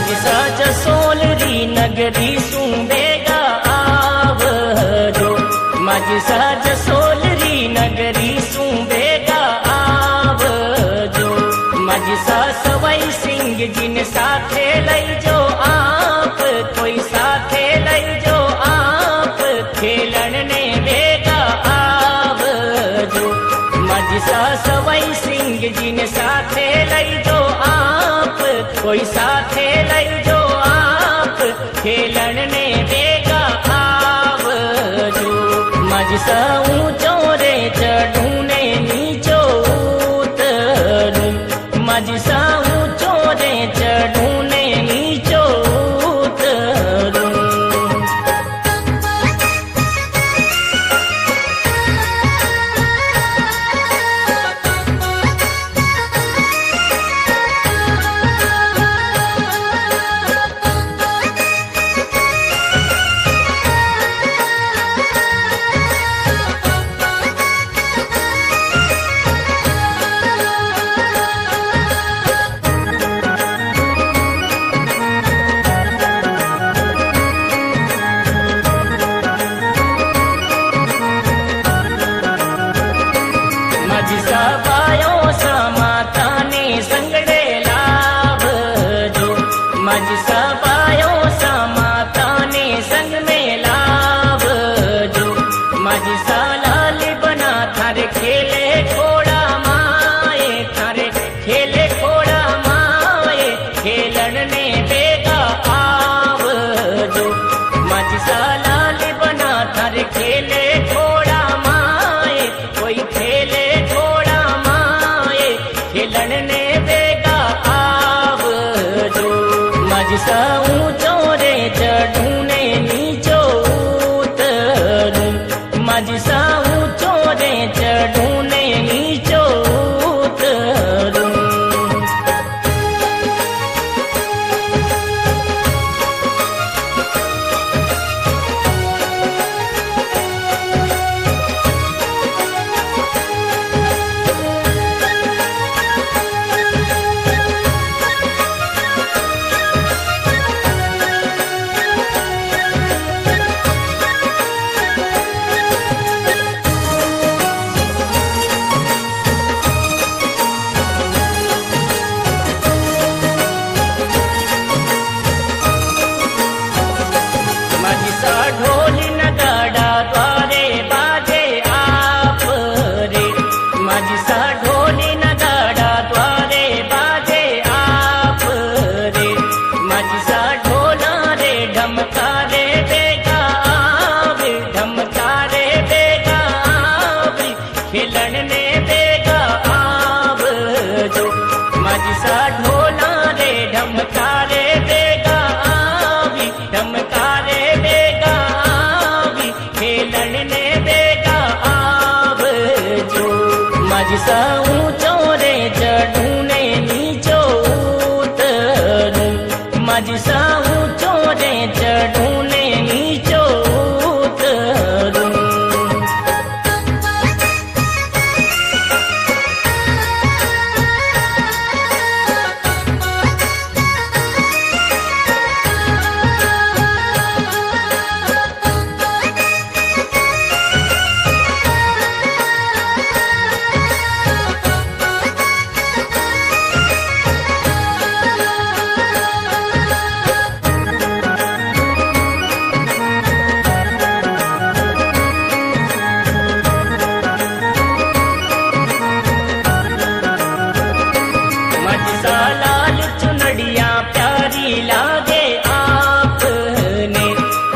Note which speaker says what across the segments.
Speaker 1: माझी साज सोलरी नगरी सूं बेगा आवजो माझी साज सोलरी नगरी सूं बेगा आवजो माझी सासवाई सिंह जिन साथे लई जो आप कोई साथे लई जो आप खेलन ने बेगा आवजो माझी सासवाई सिंह जिन साथे लई जो आप कोई साथे लई जो आप खेलन ने बेगा आवजो माझी सा ऊंचो रे चढ़ूं ने नीचो उतरूं माझी सा ऊंचो रे चढ़ूं ने नीचो उतरूं माझी सबायो सा माता ने संग में लावजो माझी सा लाल बना थारे खेले खोड़ा माए थारे खेले खोड़ा माए खेलन ने बेगा आवजो माझी सा लाल बना थारे खेले खोड़ा माए कोई खेले खोड़ा माए खेलन ने बेगा आवजो माझी सा ऊंचो रे चढ़ूं ने नीचो उतरूं माझी सा ऊंचो रे चढ़ूं ने नीचो उतरूं ढोल नगाड़ा द्वारे बाजे आप रे माझी सा ढोल नगाड़ा द्वारे बाजे आप रे माझी सा ढोला रे ढमका रे बेगा आवे ढमका रे बेगा आवे खेलन ने बेगा आवजो माझी सा ढोला रे ढमका रे बेगा आवी ढमका रे बेगा खेलन ने बेगा आवजो माझी सा ऊंचो रे चढ़ूं ने नीचो उतरूं माझी सा ऊंचो रे चढ़ूं ने नीचो उतरूं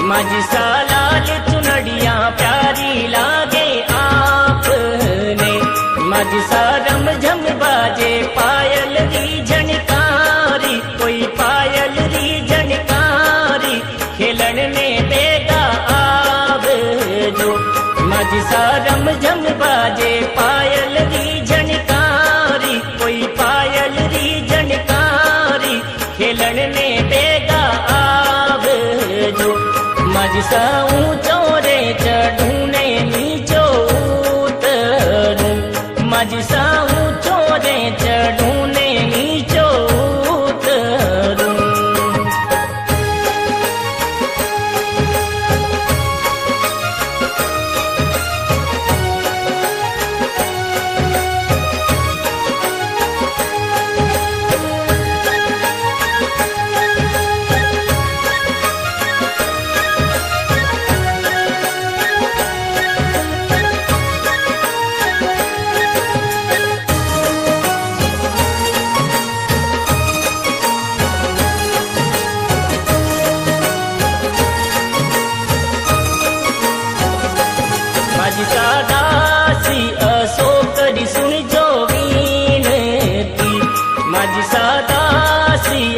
Speaker 1: माझी सा लाल चुनड़िया प्यारी लागे आपने माझी सा रम झम बाजे पायल री झनकारी कोई पायल री झनकारी खेलन ने बेगा आवजो माझी सा रम झम बाजे पायल री झनकारी कोई पायल री झनकारी खेलन ने बेगा आवजो माझी सा ऊंचो रे चढ़ूं ने नीचो उतरूं माझी सा ऊंचो रे चढ़ूं ने नीचो उतरूं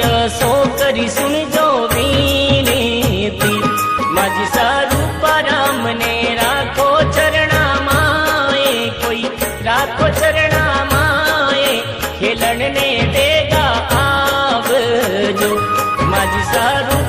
Speaker 1: सो करी सुन जो विनती। माझी सारूपा राम ने राखो चरणा माए, कोई राखो चरणा माए, खेलन ने देगा आवजो। माझी सारू